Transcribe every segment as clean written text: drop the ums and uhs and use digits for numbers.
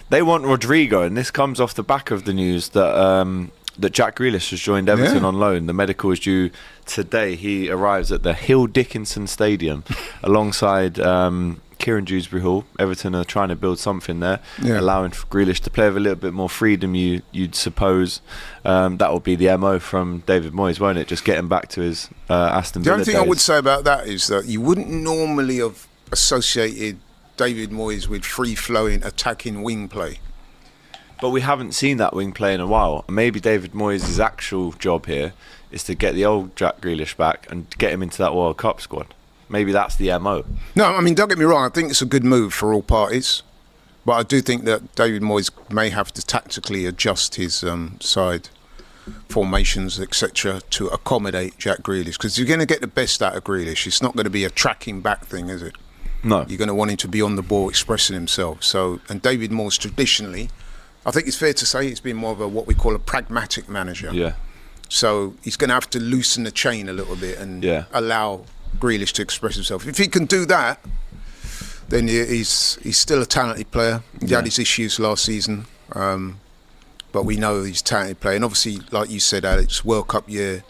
They want Rodrigo, and this comes off the back of the news that that Jack Grealish has joined Everton on loan. The medical is due today. He arrives at the Hill Dickinson Stadium alongside Kieran Dewsbury Hall. Everton are trying to build something there, allowing for Grealish to play with a little bit more freedom, you'd suppose. That will be the MO from David Moyes, won't it? Just getting back to his Aston Villa The only thing days. I would say about that is that you wouldn't normally have associated David Moyes with free-flowing attacking wing play. But we haven't seen that wing play in a while. Maybe David Moyes' actual job here is to get the old Jack Grealish back and get him into that World Cup squad. Maybe that's the MO. No, I mean, don't get me wrong. I think it's a good move for all parties. But I do think that David Moyes may have to tactically adjust his side formations, etc., to accommodate Jack Grealish. Because you're going to get the best out of Grealish. It's not going to be a tracking back thing, is it? No. You're going to want him to be on the ball, expressing himself. So, and David Moyes traditionally, I think it's fair to say he's been more of a what we call a pragmatic manager. Yeah. So he's going to have to loosen the chain a little bit and allow Grealish to express himself. If he can do that, then he's still a talented player. He had his issues last season, but we know he's a talented player. And obviously, like you said, Alex, World Cup year,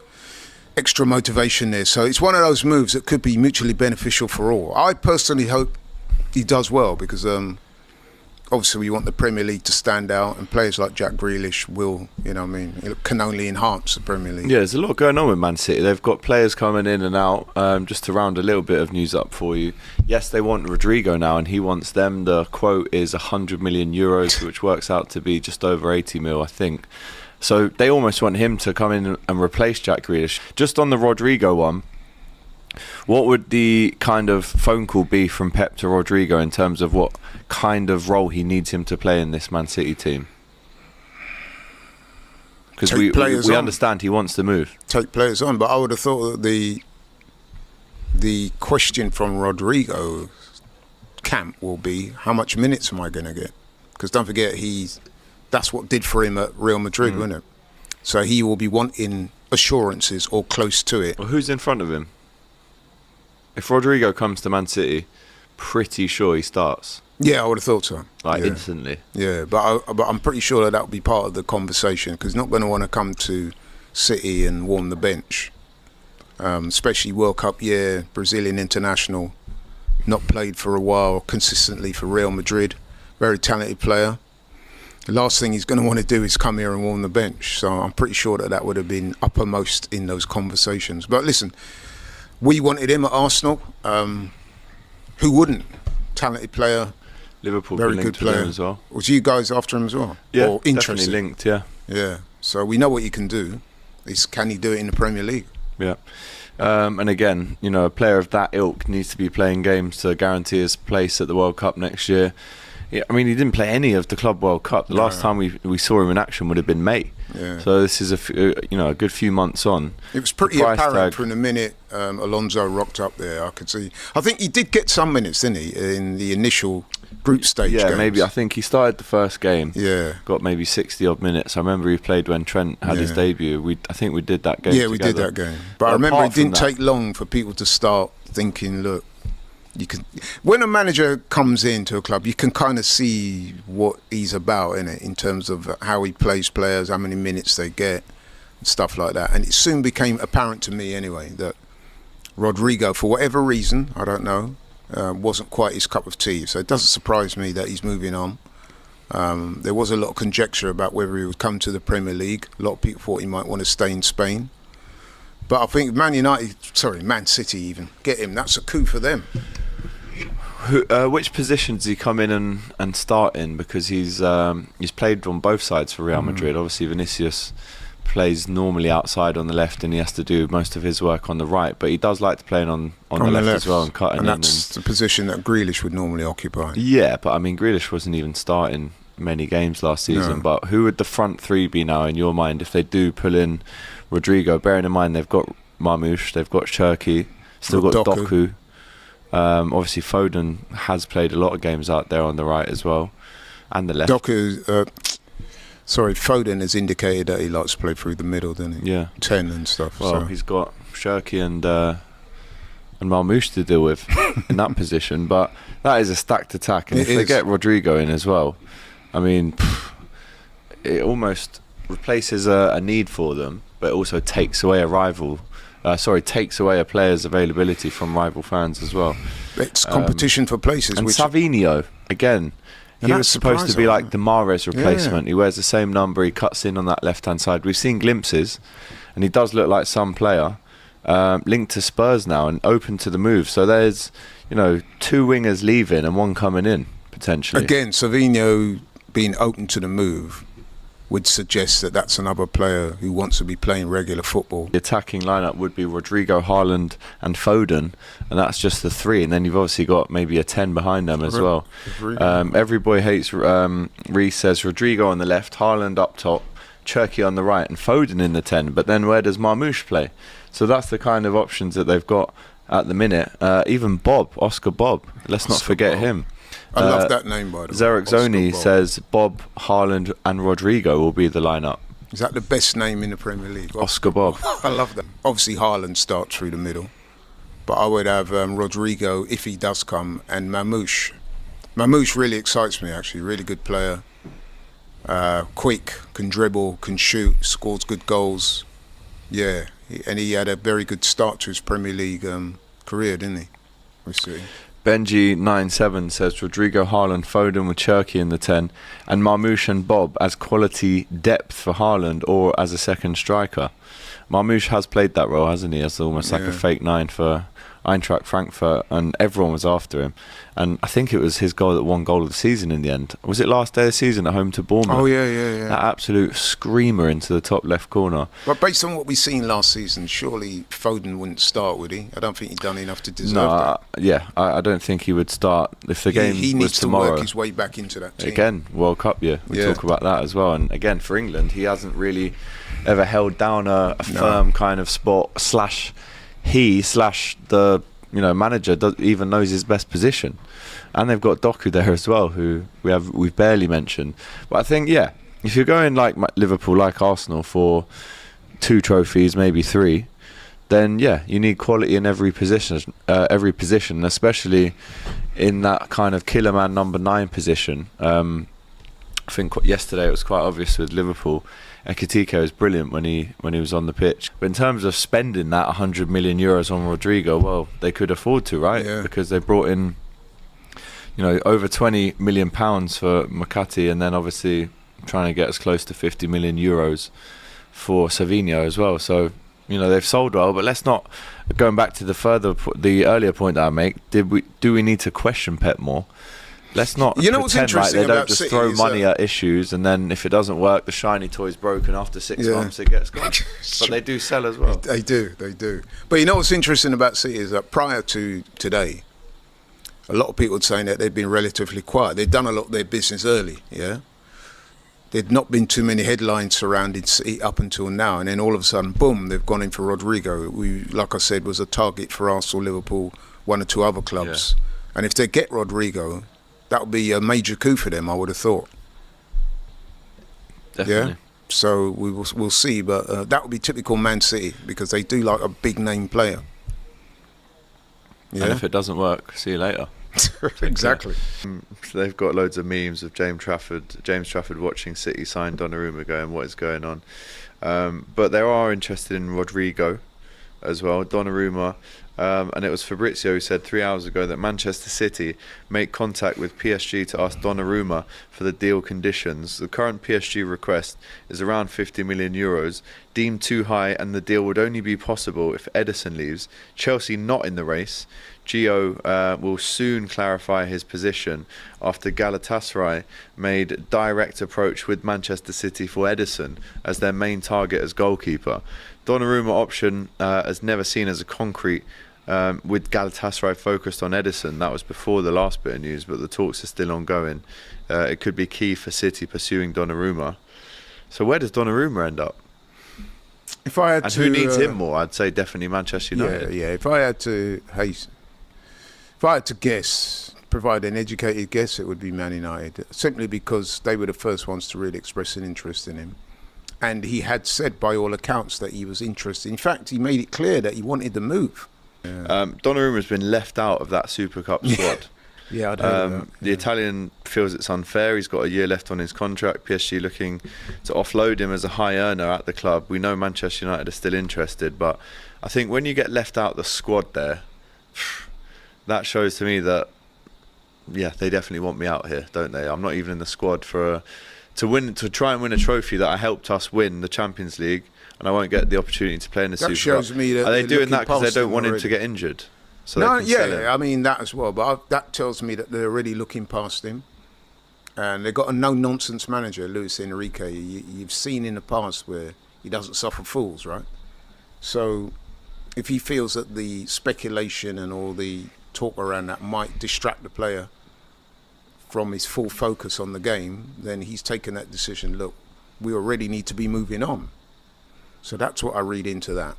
extra motivation there. So it's one of those moves that could be mutually beneficial for all. I personally hope he does well because obviously we want the Premier League to stand out, and players like Jack Grealish will, it can only enhance the Premier League. Yeah, there's a lot going on with Man City. They've got players coming in and out. Just to round a little bit of news up for you. Yes, they want Rodrigo now, and he wants them. The quote is 100 million euros, which works out to be just over 80 mil, I think. So they almost want him to come in and replace Jack Grealish. Just on the Rodrigo one, what would the kind of phone call be from Pep to Rodrigo in terms of what kind of role he needs him to play in this Man City team? Because we understand he wants to move. Take players on, but I would have thought that the question from Rodrigo camp will be, how much minutes am I going to get? Because don't forget, that's what did for him at Real Madrid, wasn't it? So he will be wanting assurances or close to it. Well, who's in front of him? If Rodrigo comes to Man City, pretty sure he starts. Yeah, I would have thought so. Instantly. Yeah, but I'm pretty sure that will be part of the conversation because he's not going to want to come to City and warm the bench. Especially World Cup year, Brazilian international, not played for a while, consistently for Real Madrid. Very talented player. The last thing he's going to want to do is come here and warm the bench. So I'm pretty sure that would have been uppermost in those conversations. But listen, we wanted him at Arsenal. Who wouldn't? Talented player. Liverpool very linked good player with him as well. Was you guys after him as well? Yeah, or interested? definitely linked. Yeah. Yeah. So we know what he can do. Can he do it in the Premier League? Yeah. And again, a player of that ilk needs to be playing games to guarantee his place at the World Cup next year. Yeah, I mean, he didn't play any of the Club World Cup. The last time we saw him in action would have been May. Yeah. So this is a good few months on. It was pretty apparent from the minute Alonso rocked up there. I could see. I think he did get some minutes, didn't he, in the initial group stage games? Maybe. I think he started the first game. Yeah. Got maybe 60 odd minutes. I remember he played when Trent had his debut. I think we did that game. Yeah, we did that game. But I remember it didn't take long for people to start thinking, look, when a manager comes into a club, you can kind of see what he's about in terms of how he plays players, how many minutes they get, and stuff like that. And it soon became apparent to me anyway that Rodrigo, for whatever reason, I don't know, wasn't quite his cup of tea. So it doesn't surprise me that he's moving on. There was a lot of conjecture about whether he would come to the Premier League. A lot of people thought he might want to stay in Spain. But I think Man City even, get him. That's a coup for them. Which position does he come in and start in? Because he's played on both sides for Real Madrid. Obviously, Vinicius plays normally outside on the left, and he has to do most of his work on the right. But he does like to play on the left as well and cutting in. And that's the position that Grealish would normally occupy. Yeah, but I mean, Grealish wasn't even starting many games last season. No. But who would the front three be now in your mind if they do pull in Rodrigo? Bearing in mind they've got Marmoush, they've got Cherki, still got Doku. Obviously Foden has played a lot of games out there on the right as well, and the left. Foden has indicated that he likes to play through the middle, doesn't he? Yeah, 10 and stuff. Well, he's got Cherki and Marmoush to deal with in that position, but that is a stacked attack. And if they get Rodrigo in as well, I mean, it almost replaces a need for them, but it also takes away takes away a player's availability from rival fans as well. It's competition for places. And Savinho, again, he was supposed to be like the Mahrez replacement. He wears the same number, he cuts in on that left-hand side. We've seen glimpses, and he does look like some player, linked to Spurs now and open to the move. So there's, 2 wingers leaving and 1 coming in, potentially. Again, Savinho being open to the move would suggest that that's another player who wants to be playing regular football. The attacking lineup would be Rodrygo, Haaland and Foden, and that's just the 3, and then you've obviously got maybe a 10 behind them as well. Every boy hates Reece says Rodrigo on the left, Haaland up top, Cherki on the right and Foden in the 10, but then where does Marmoush play? So that's the kind of options that they've got at the minute. Even Oscar Bob, let's not forget him. I love that name, by the way. Zarek Zoni says Bob, Haaland and Rodrigo will be the lineup. Is that the best name in the Premier League? Oscar Bob. I love that. Obviously, Haaland starts through the middle, but I would have Rodrigo, if he does come, and Marmoush. Marmoush really excites me, actually. Really good player. Quick, can dribble, can shoot, scores good goals. Yeah, and he had a very good start to his Premier League career, didn't he? We see. Benji97 says Rodrigo, Haaland, Foden with Cherki in the 10 and Marmoush and Bob as quality depth for Haaland or as a second striker. Marmoush has played that role, hasn't he, as almost like a fake 9 for Eintracht Frankfurt, and everyone was after him. And I think it was his goal that won goal of the season in the end. Was it last day of the season at home to Bournemouth? Oh, yeah. That absolute screamer into the top left corner. But based on what we've seen last season, surely Foden wouldn't start, would he? I don't think he'd done enough to deserve that. I don't think he would start if the game he was needs tomorrow. To work his way back into that team. Again, World Cup year. We talk about that as well. And again, for England, he hasn't really ever held down a firm kind of spot / the manager even knows his best position. And they've got Doku there as well, who we've barely mentioned. But I think, if you're going like Liverpool, like Arsenal, for 2 trophies, maybe 3, then you need quality in every position, especially in that kind of killer man number 9 position. I think yesterday it was quite obvious with Liverpool. Ekitike was brilliant when he was on the pitch. But in terms of spending that 100 million euros on Rodrigo, well, they could afford to, right? Yeah. Because they brought in, over 20 million pounds for Makati, and then obviously trying to get as close to 50 million euros for Savinho as well. So, they've sold well. But let's not, going back to the earlier point that I make, do we need to question Pep more? Let's not pretend like they don't just throw money at issues, and then if it doesn't work, the shiny toy's broken. After 6 months, it gets gone. But they do sell as well. They do. But what's interesting about City is that prior to today, a lot of people were saying that they'd been relatively quiet. They'd done a lot of their business early, There'd not been too many headlines surrounding City up until now, and then all of a sudden, boom, they've gone in for Rodrigo, who, like I said, was a target for Arsenal, Liverpool, 1 or 2 other clubs. And if they get Rodrigo, that would be a major coup for them, I would have thought. Definitely. Yeah. So we'll see, but that would be typical Man City because they do like a big name player. Yeah. And if it doesn't work, see you later. Exactly. So they've got loads of memes of James Trafford watching City sign Donnarumma, going, what is going on? But they are interested in Rodrigo as well, Donnarumma. And it was Fabrizio who said 3 hours ago that Manchester City make contact with PSG to ask Donnarumma for the deal conditions. The current PSG request is around 50 million euros, deemed too high, and the deal would only be possible if Ederson leaves. Chelsea not in the race. Gio will soon clarify his position after Galatasaray made direct approach with Manchester City for Ederson as their main target as goalkeeper. Donnarumma option is never seen as a concrete, with Galatasaray focused on Ederson. That was before the last bit of news, but the talks are still ongoing. It could be key for City pursuing Donnarumma. So where does Donnarumma end up? If I had who needs him more? I'd say definitely Manchester United. Yeah. If I had to guess, provide an educated guess, it would be Man United, simply because they were the first ones to really express an interest in him. And he had said, by all accounts, that he was interested. In fact, he made it clear that he wanted the move. Donnarumma's been left out of that Super Cup squad. Yeah, I'd heard of that. The Italian feels it's unfair. He's got a year left on his contract. PSG looking to offload him as a high earner at the club. We know Manchester United are still interested, but I think when you get left out the squad there, that shows to me that, yeah, they definitely want me out here, don't they? I'm not even in the squad to try and win a trophy that I helped us win, the Champions League, and I won't get the opportunity to play in the Super Cup. That shows me that are they doing that because they don't want already. him to get injured? So No, yeah, I mean that as well. But that tells me that they're already looking past him, and they've got a no-nonsense manager, Luis Enrique. You've seen in the past where he doesn't suffer fools, right? So if he feels that the speculation and all the talk around that might distract the player from his full focus on the game, then he's taken that decision. Look, we already need to be moving on. So that's what I read into that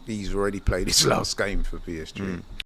he's already played his last game for PSG.